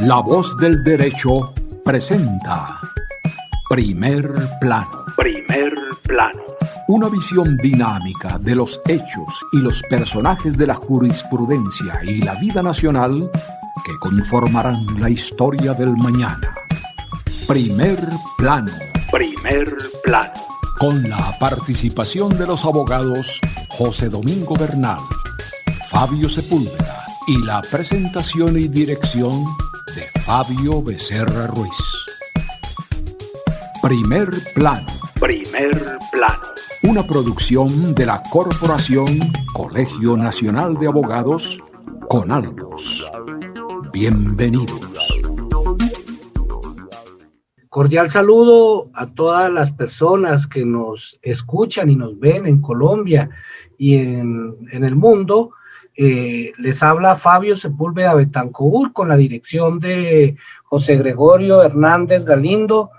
La Voz del Derecho presenta Primer Plano. Primer Plano. Una visión dinámica de los hechos y los personajes de la jurisprudencia y la vida nacional que conformarán la historia del mañana. Primer Plano. Primer Plano. Con la participación de los abogados José Domingo Bernal, Fabio Sepúlveda y la presentación y dirección de Fabio Becerra Ruiz. Primer Plano. Primer Plano. Una producción de la Corporación Colegio Nacional de Abogados, CONALBOS. Bienvenidos. Cordial saludo a todas las personas que nos escuchan y nos ven en Colombia y en el mundo. Les habla Fabio Sepúlveda Betancourt con la dirección de José Gregorio Hernández Galindo,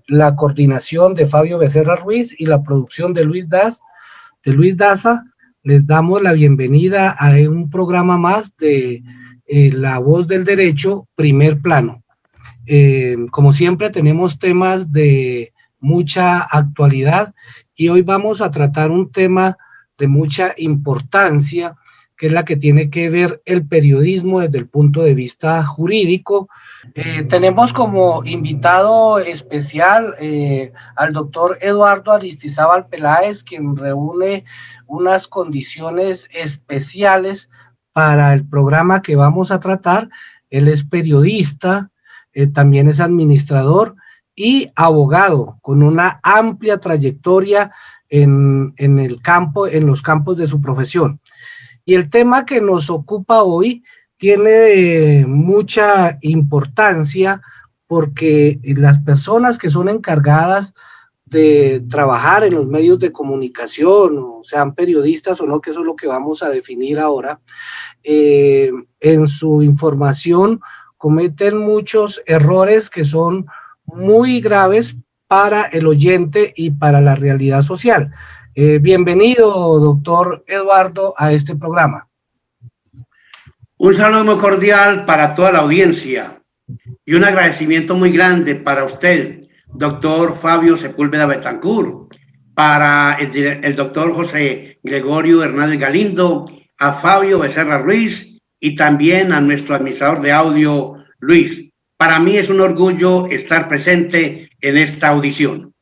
la coordinación de Fabio Becerra Ruiz y la producción de Luis Daza. Les damos la bienvenida a un programa más de La Voz del Derecho, Primer Plano. Como siempre tenemos temas de mucha actualidad y hoy vamos a tratar un tema de mucha importancia, que es la que tiene que ver el periodismo desde el punto de vista jurídico. Tenemos como invitado especial al doctor Eduardo Aristizábal Peláez, quien reúne unas condiciones especiales para el programa que vamos a tratar. Él es periodista, también es administrador y abogado con una amplia trayectoria en los campos de su profesión. Y el tema que nos ocupa hoy tiene mucha importancia porque las personas que son encargadas de trabajar en los medios de comunicación, o sean periodistas o no, que eso es lo que vamos a definir ahora, en su información cometen muchos errores que son muy graves para el oyente y para la realidad social. Bienvenido, doctor Eduardo, a este programa. Un saludo muy cordial para toda la audiencia y un agradecimiento muy grande para usted, doctor Fabio Sepúlveda Betancourt, para el doctor José Gregorio Hernández Galindo, a Fabio Becerra Ruiz y también a nuestro administrador de audio, Luis. Para mí es un orgullo estar presente en esta audición.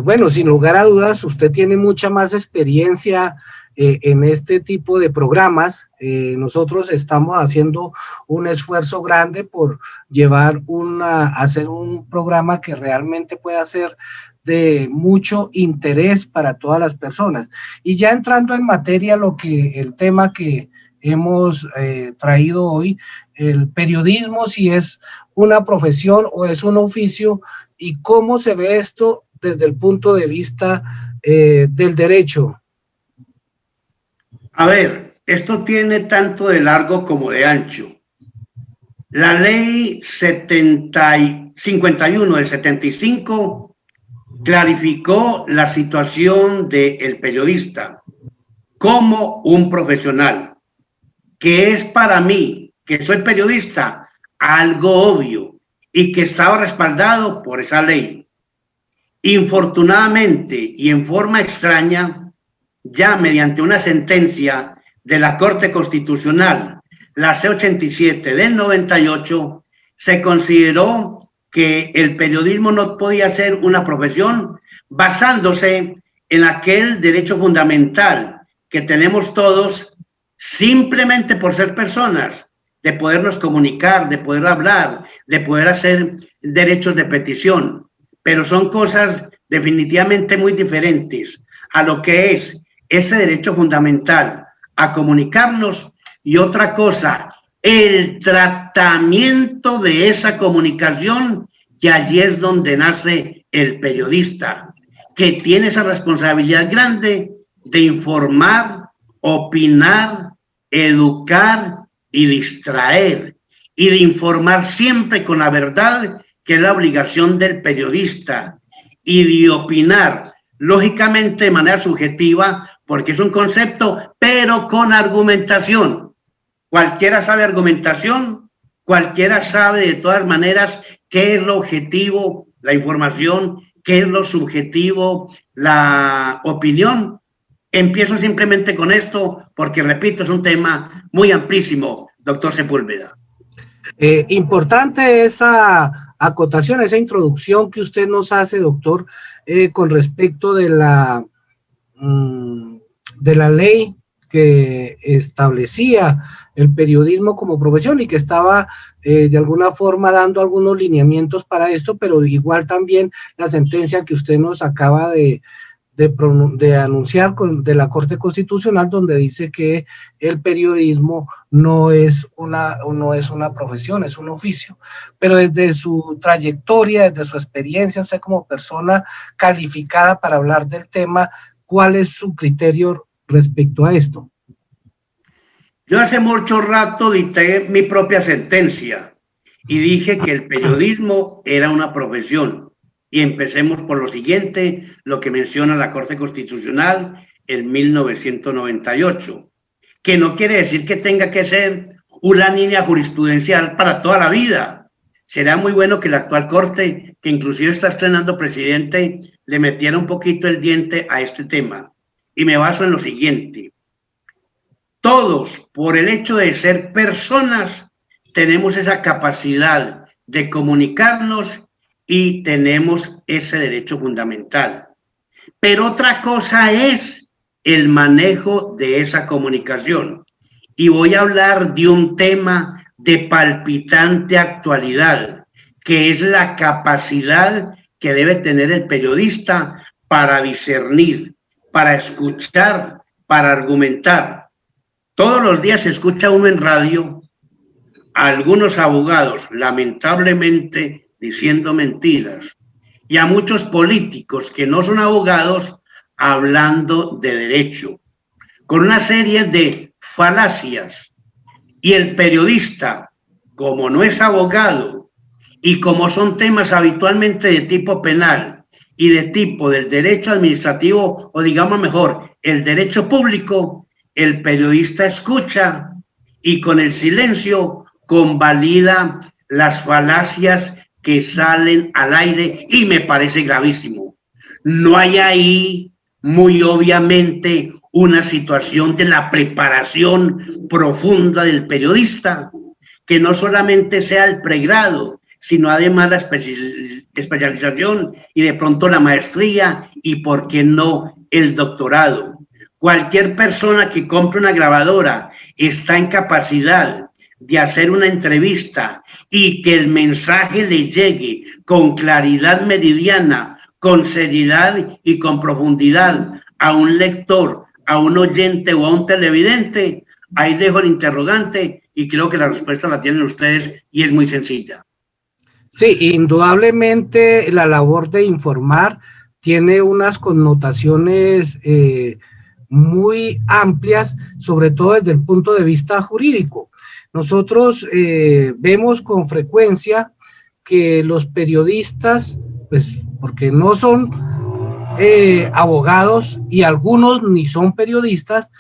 Bueno, sin lugar a dudas, usted tiene mucha más experiencia en este tipo de programas. Nosotros estamos haciendo un esfuerzo grande por hacer un programa que realmente pueda ser de mucho interés para todas las personas. Y ya entrando en materia, el tema que hemos traído hoy, el periodismo, si es una profesión o es un oficio, y cómo se ve esto desde el punto de vista del derecho. A ver, esto tiene tanto de largo como de ancho. La ley 51 del 75 clarificó la situación del periodista como un profesional, que es para mí, que soy periodista, algo obvio y que estaba respaldado por esa ley. Infortunadamente y en forma extraña, ya mediante una sentencia de la Corte Constitucional, la C-87 del 98, se consideró que el periodismo no podía ser una profesión basándose en aquel derecho fundamental que tenemos todos simplemente por ser personas, de podernos comunicar, de poder hablar, de poder hacer derechos de petición. Pero son cosas definitivamente muy diferentes a lo que es ese derecho fundamental a comunicarnos y otra cosa, el tratamiento de esa comunicación, que allí es donde nace el periodista, que tiene esa responsabilidad grande de informar, opinar, educar y distraer, y de informar siempre con la verdad, que es la obligación del periodista, y de opinar, lógicamente de manera subjetiva, porque es un concepto, pero con argumentación. Cualquiera sabe argumentación Cualquiera sabe de todas maneras qué es lo objetivo, la información, qué es lo subjetivo, la opinión. Empiezo simplemente con esto porque, repito, es un tema muy amplísimo, doctor Sepúlveda. Importante esa acotación, esa introducción que usted nos hace, doctor, con respecto de la ley que establecía el periodismo como profesión y que estaba de alguna forma dando algunos lineamientos para esto, pero igual también la sentencia que usted nos acaba de anunciar de la Corte Constitucional, donde dice que el periodismo no es una profesión, es un oficio. Pero desde su trayectoria, desde su experiencia, usted como persona calificada para hablar del tema, ¿cuál es su criterio respecto a esto? Yo hace mucho rato dicté mi propia sentencia y dije que el periodismo era una profesión. Y empecemos por lo siguiente, lo que menciona la Corte Constitucional en 1998, que no quiere decir que tenga que ser una línea jurisprudencial para toda la vida. Será muy bueno que la actual Corte, que inclusive está estrenando presidente, le metiera un poquito el diente a este tema. Y me baso en lo siguiente. Todos, por el hecho de ser personas, tenemos esa capacidad de comunicarnos y tenemos ese derecho fundamental. Pero otra cosa es el manejo de esa comunicación. Y voy a hablar de un tema de palpitante actualidad, que es la capacidad que debe tener el periodista para discernir, para escuchar, para argumentar. Todos los días se escucha uno en radio a algunos abogados, lamentablemente, diciendo mentiras, y a muchos políticos que no son abogados hablando de derecho, con una serie de falacias. Y el periodista, como no es abogado y como son temas habitualmente de tipo penal y de tipo del derecho administrativo, o digamos mejor, el derecho público, el periodista escucha y con el silencio convalida las falacias que salen al aire, y me parece gravísimo. No hay ahí, muy obviamente, una situación de la preparación profunda del periodista, que no solamente sea el pregrado, sino además la especialización y de pronto la maestría y, ¿por qué no, el doctorado? Cualquier persona que compre una grabadora está en capacidad de hacer una entrevista y que el mensaje le llegue con claridad meridiana, con seriedad y con profundidad a un lector, a un oyente o a un televidente. Ahí dejo el interrogante y creo que la respuesta la tienen ustedes y es muy sencilla. Sí, indudablemente la labor de informar tiene unas connotaciones muy amplias, sobre todo desde el punto de vista jurídico. Nosotros vemos con frecuencia que los periodistas, pues porque no son abogados y algunos ni son periodistas,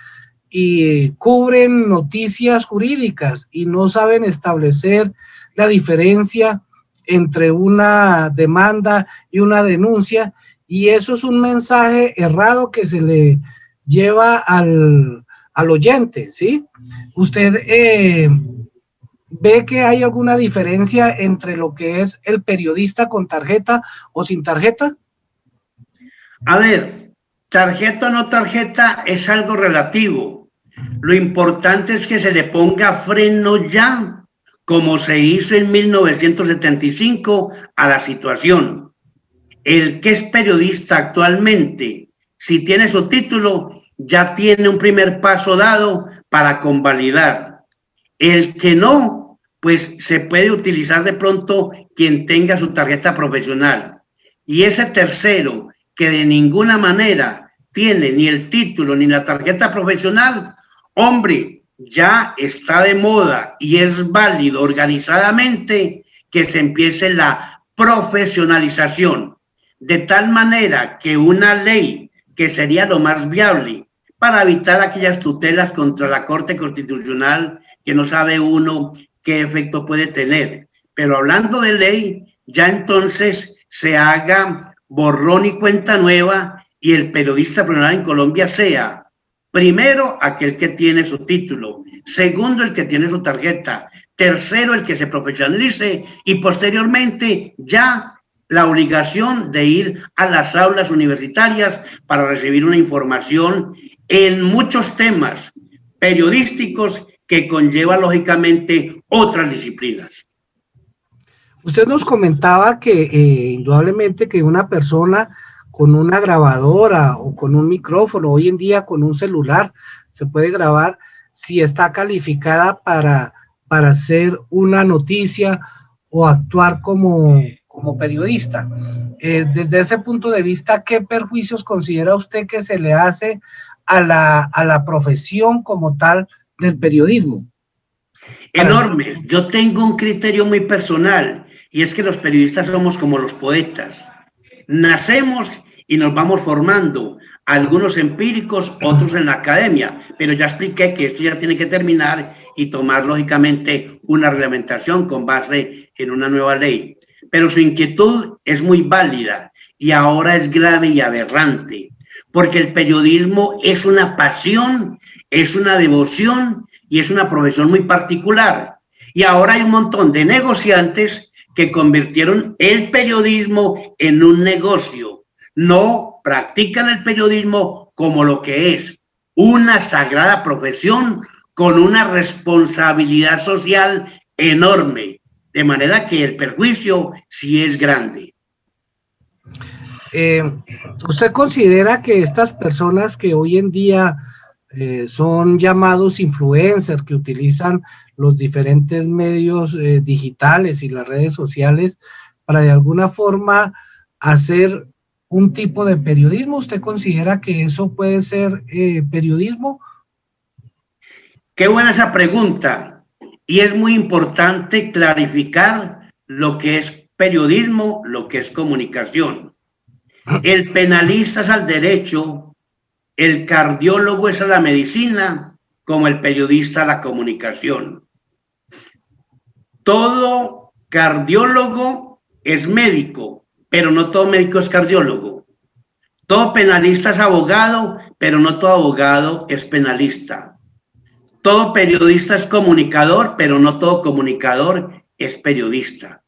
y cubren noticias jurídicas y no saben establecer la diferencia entre una demanda y una denuncia, y eso es un mensaje errado que se le lleva al oyente, ¿sí? ¿Usted ve que hay alguna diferencia entre lo que es el periodista con tarjeta o sin tarjeta? A ver, tarjeta o no tarjeta es algo relativo. Lo importante es que se le ponga freno ya, como se hizo en 1975, a la situación. El que es periodista actualmente, si tiene su título, ya tiene un primer paso dado para convalidar. El que no, pues se puede utilizar de pronto quien tenga su tarjeta profesional. Y ese tercero, que de ninguna manera tiene ni el título ni la tarjeta profesional, hombre, ya está de moda y es válido organizadamente que se empiece la profesionalización, de tal manera que una ley que sería lo más viable para evitar aquellas tutelas contra la Corte Constitucional, que no sabe uno qué efecto puede tener. Pero hablando de ley, ya entonces se haga borrón y cuenta nueva y el periodista profesional en Colombia sea, primero, aquel que tiene su título, segundo, el que tiene su tarjeta, tercero, el que se profesionalice y posteriormente ya la obligación de ir a las aulas universitarias para recibir una información en muchos temas periodísticos que conlleva lógicamente otras disciplinas. Usted nos comentaba que indudablemente que una persona con una grabadora o con un micrófono, hoy en día con un celular, se puede grabar si está calificada para hacer una noticia o actuar como periodista. Desde ese punto de vista, ¿qué perjuicios considera usted que se le hace a la profesión como tal del periodismo? Enormes. Yo tengo un criterio muy personal y es que los periodistas somos como los poetas. Nacemos y nos vamos formando, algunos empíricos, otros en la academia, pero ya expliqué que esto ya tiene que terminar y tomar lógicamente una reglamentación con base en una nueva ley. Pero su inquietud es muy válida y ahora es grave y aberrante, porque el periodismo es una pasión, es una devoción y es una profesión muy particular. Y ahora hay un montón de negociantes que convirtieron el periodismo en un negocio. No practican el periodismo como lo que es, una sagrada profesión con una responsabilidad social enorme, de manera que el perjuicio sí es grande. ¿Usted considera que estas personas que hoy en día son llamados influencers, que utilizan los diferentes medios digitales y las redes sociales para de alguna forma hacer un tipo de periodismo? ¿Usted considera que eso puede ser periodismo? Qué buena esa pregunta. Y es muy importante clarificar lo que es periodismo, lo que es comunicación. El penalista es al derecho, el cardiólogo es a la medicina, como el periodista a la comunicación. Todo cardiólogo es médico, pero no todo médico es cardiólogo. Todo penalista es abogado, pero no todo abogado es penalista. Todo periodista es comunicador, pero no todo comunicador es periodista.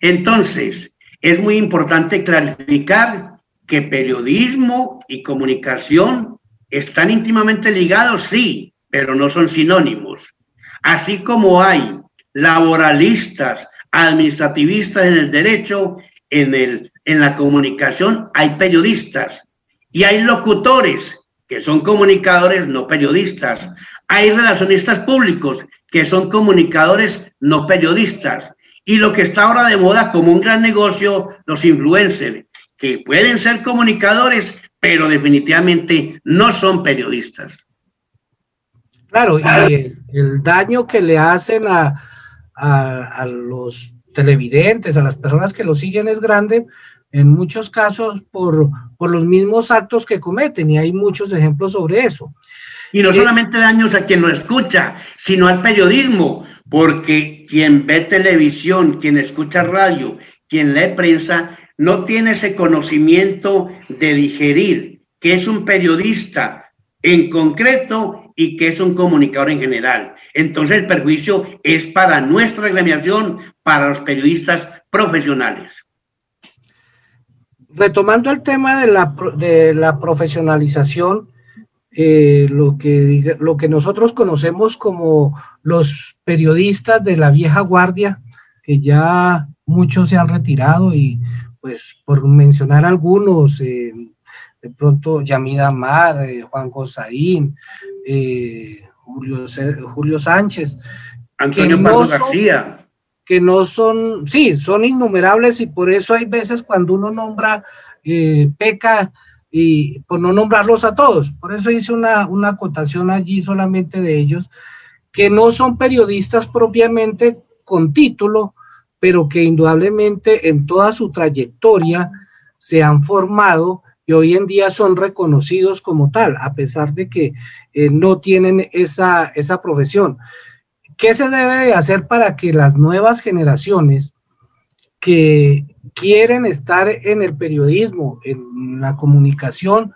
Entonces, es muy importante clarificar que periodismo y comunicación están íntimamente ligados, sí, pero no son sinónimos. Así como hay laboralistas, administrativistas en el derecho, en la comunicación hay periodistas y hay locutores que son comunicadores, no periodistas. Hay relacionistas públicos que son comunicadores, no periodistas. Y lo que está ahora de moda como un gran negocio, los influencers, que pueden ser comunicadores, pero definitivamente no son periodistas. Claro, y el daño que le hacen a los televidentes, a las personas que lo siguen es grande, en muchos casos por los mismos actos que cometen, y hay muchos ejemplos sobre eso. Y no solamente daños a quien lo escucha, sino al periodismo, porque quien ve televisión, quien escucha radio, quien lee prensa, no tiene ese conocimiento de digerir qué es un periodista en concreto y qué es un comunicador en general. Entonces el perjuicio es para nuestra gremiación, para los periodistas profesionales. Retomando el tema de la profesionalización, lo que nosotros conocemos como los periodistas de la vieja guardia, que ya muchos se han retirado, y pues por mencionar algunos, de pronto Yamida Amad, Juan Gozaín, Julio Sánchez, Antonio Pardo García, que no son, sí, son innumerables, y por eso hay veces cuando uno nombra, peca y por no nombrarlos a todos. Por eso hice una acotación allí solamente de ellos, que no son periodistas propiamente con título, pero que indudablemente en toda su trayectoria se han formado y hoy en día son reconocidos como tal, a pesar de que no tienen esa profesión. ¿Qué se debe de hacer para que las nuevas generaciones que quieren estar en el periodismo, en la comunicación,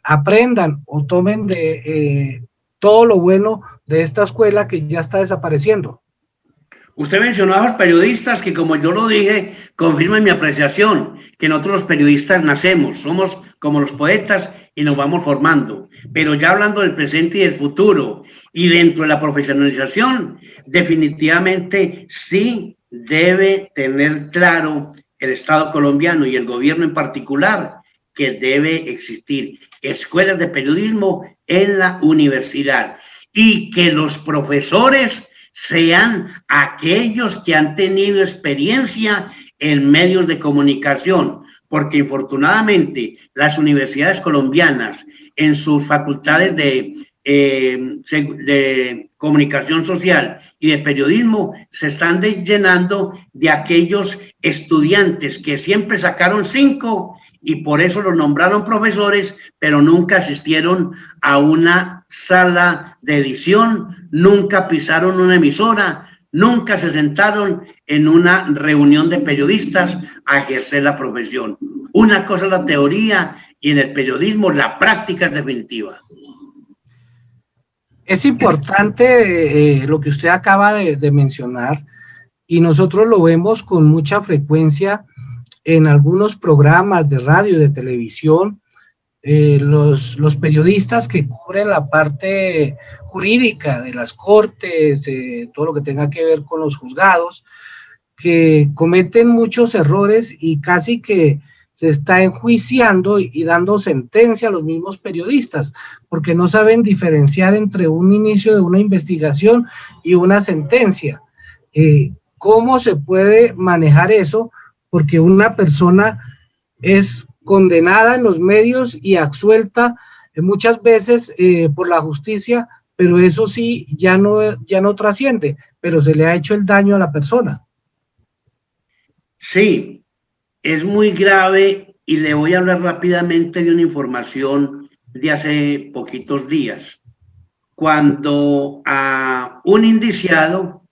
aprendan o tomen de todo lo bueno de esta escuela que ya está desapareciendo? Usted mencionó a los periodistas que, como yo lo dije, confirman mi apreciación, que nosotros los periodistas nacemos, somos como los poetas y nos vamos formando. Pero ya hablando del presente y del futuro, y dentro de la profesionalización, definitivamente sí debe tener claro el Estado colombiano y el gobierno en particular que debe existir escuelas de periodismo en la universidad y que los profesores sean aquellos que han tenido experiencia en medios de comunicación, porque infortunadamente las universidades colombianas en sus facultades de comunicación social y de periodismo se están llenando de aquellos estudiantes que siempre sacaron 5 y por eso los nombraron profesores, pero nunca asistieron a una sala de edición, nunca pisaron una emisora, nunca se sentaron en una reunión de periodistas a ejercer la profesión. Una cosa es la teoría y en el periodismo la práctica es definitiva. Es importante lo que usted acaba de mencionar y nosotros lo vemos con mucha frecuencia en algunos programas de radio y de televisión. Los periodistas que cubren la parte jurídica de las cortes, todo lo que tenga que ver con los juzgados, que cometen muchos errores y casi que se está enjuiciando y dando sentencia a los mismos periodistas, porque no saben diferenciar entre un inicio de una investigación y una sentencia. ¿Cómo se puede manejar eso? Porque una persona es condenada en los medios y absuelta muchas veces por la justicia, pero eso sí ya no trasciende, pero se le ha hecho el daño a la persona. Sí, es muy grave y le voy a hablar rápidamente de una información de hace poquitos días. Cuando a un indiciado,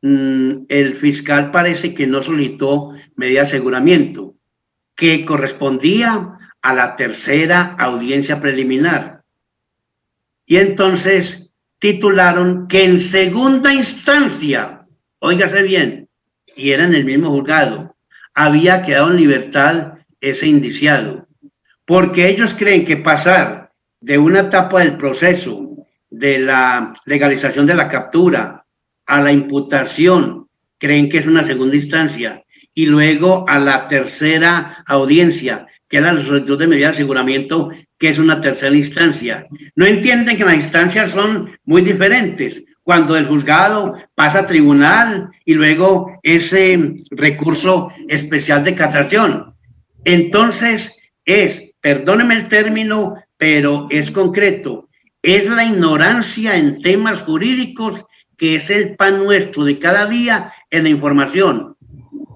el fiscal parece que no solicitó medida de aseguramiento, que correspondía a la tercera audiencia preliminar. Y entonces titularon que en segunda instancia, óigase bien, y era en el mismo juzgado, había quedado en libertad ese indiciado, porque ellos creen que pasar de una etapa del proceso de la legalización de la captura a la imputación, creen que es una segunda instancia, y luego a la tercera audiencia, que es la solicitud de medida de aseguramiento, que es una tercera instancia. No entienden que las instancias son muy diferentes. Cuando el juzgado pasa a tribunal y luego ese recurso especial de casación. Entonces perdóneme el término, pero es concreto, es la ignorancia en temas jurídicos que es el pan nuestro de cada día en la información.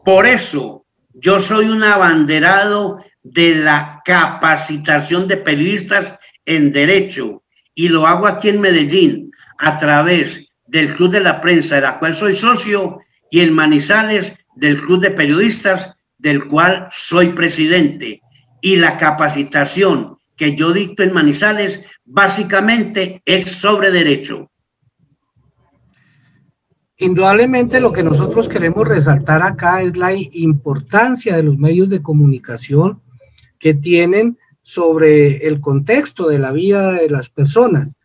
Por eso yo soy un abanderado de la capacitación de periodistas en derecho y lo hago aquí en Medellín a través del Club de la Prensa, de la cual soy socio, y en Manizales del Club de Periodistas, del cual soy presidente. Y la capacitación que yo dicto en Manizales básicamente es sobre derecho. Indudablemente lo que nosotros queremos resaltar acá es la importancia de los medios de comunicación que tienen sobre el contexto de la vida de las personas.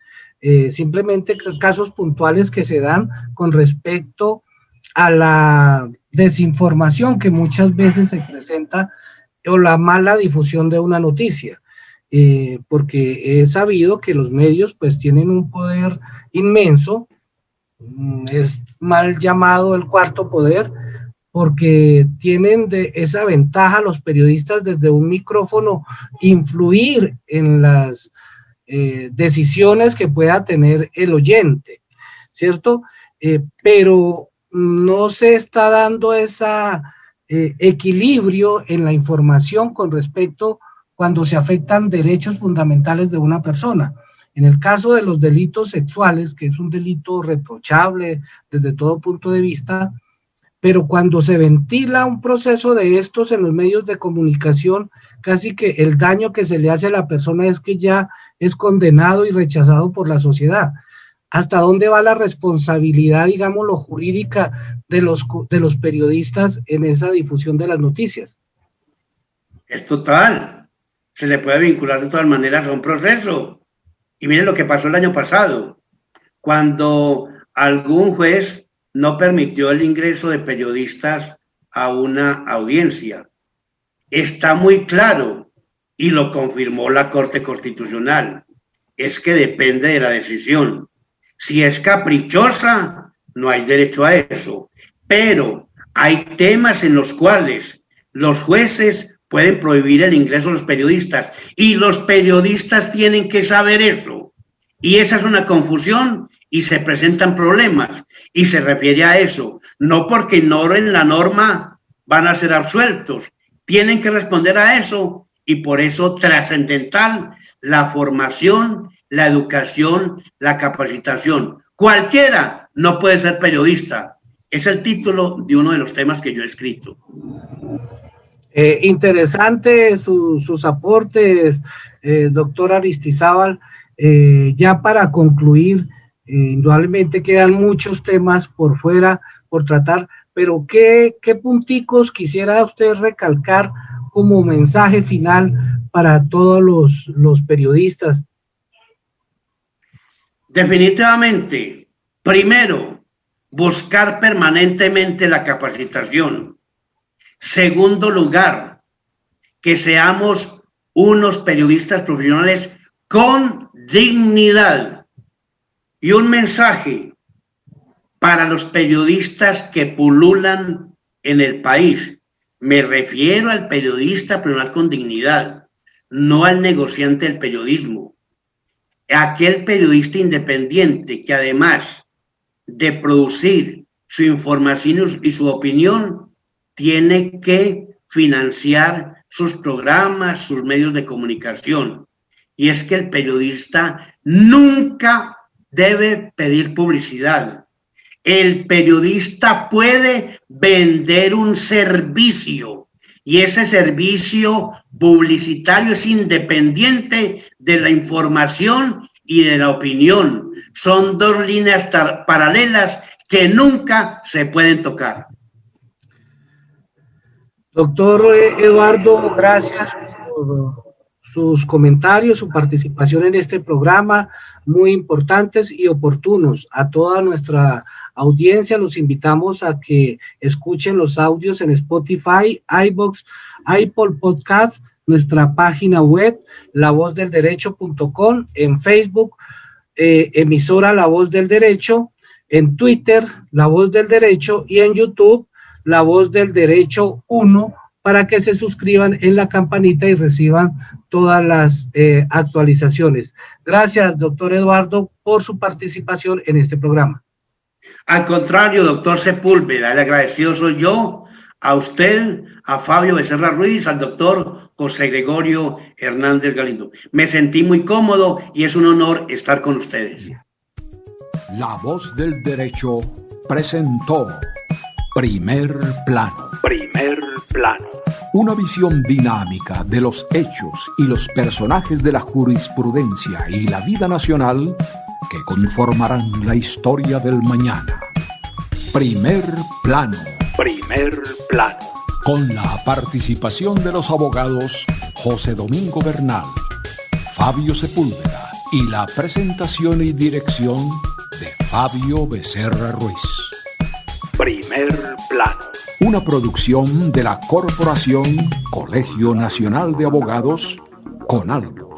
Simplemente casos puntuales que se dan con respecto a la desinformación que muchas veces se presenta o la mala difusión de una noticia, porque he sabido que los medios pues tienen un poder inmenso, es mal llamado el cuarto poder, porque tienen de esa ventaja los periodistas desde un micrófono influir en las decisiones que pueda tener el oyente, ¿cierto? Pero no se está dando ese equilibrio en la información con respecto cuando se afectan derechos fundamentales de una persona. En el caso de los delitos sexuales, que es un delito reprochable desde todo punto de vista, pero cuando se ventila un proceso de estos en los medios de comunicación, casi que el daño que se le hace a la persona es que ya es condenado y rechazado por la sociedad. ¿Hasta dónde va la responsabilidad, digámoslo, jurídica de los periodistas en esa difusión de las noticias? Es total. Se le puede vincular de todas maneras a un proceso. Y miren lo que pasó el año pasado, cuando algún juez no permitió el ingreso de periodistas a una audiencia. Está muy claro, y lo confirmó la Corte Constitucional, es que depende de la decisión. Si es caprichosa, no hay derecho a eso, pero hay temas en los cuales los jueces pueden prohibir el ingreso a los periodistas, y los periodistas tienen que saber eso, y esa es una confusión, y se presentan problemas, y se refiere a eso, no porque ignoren la norma van a ser absueltos, tienen que responder a eso, y por eso trascendental la formación, la educación, la capacitación. Cualquiera no puede ser periodista, es el título de uno de los temas que yo he escrito. Interesante sus aportes, doctor Aristizábal. Ya para concluir, indudablemente quedan muchos temas por fuera por tratar, pero ¿qué punticos quisiera usted recalcar como mensaje final para todos los periodistas? Definitivamente, primero, buscar permanentemente la capacitación. Segundo lugar, que seamos unos periodistas profesionales con dignidad. Y un mensaje para los periodistas que pululan en el país. Me refiero al periodista profesional con dignidad, no al negociante del periodismo. Aquel periodista independiente que además de producir su información y su opinión, tiene que financiar sus programas, sus medios de comunicación. Y es que el periodista nunca debe pedir publicidad. El periodista puede vender un servicio y ese servicio publicitario es independiente de la información y de la opinión. Son dos líneas paralelas que nunca se pueden tocar. Doctor Eduardo, gracias por sus comentarios, su participación en este programa, muy importantes y oportunos. A toda nuestra audiencia los invitamos a que escuchen los audios en Spotify, iVoox, Apple Podcast, nuestra página web, lavozdelderecho.com, en Facebook, emisora La Voz del Derecho, en Twitter, La Voz del Derecho, y en YouTube, La Voz del Derecho 1, para que se suscriban en la campanita y reciban todas las actualizaciones. Gracias, doctor Eduardo, por su participación en este programa. Al contrario, doctor Sepúlveda, el agradecido soy yo, a usted, a Fabio Becerra Ruiz, al doctor José Gregorio Hernández Galindo. Me sentí muy cómodo y es un honor estar con ustedes. La Voz del Derecho presentó Primer Plano. Primer Plano. Una visión dinámica de los hechos y los personajes de la jurisprudencia y la vida nacional que conformarán la historia del mañana. Primer Plano. Primer Plano. Con la participación de los abogados José Domingo Bernal, Fabio Sepúlveda y la presentación y dirección de Fabio Becerra Ruiz. Primer Plano. Una producción de la Corporación Colegio Nacional de Abogados, CONALBO.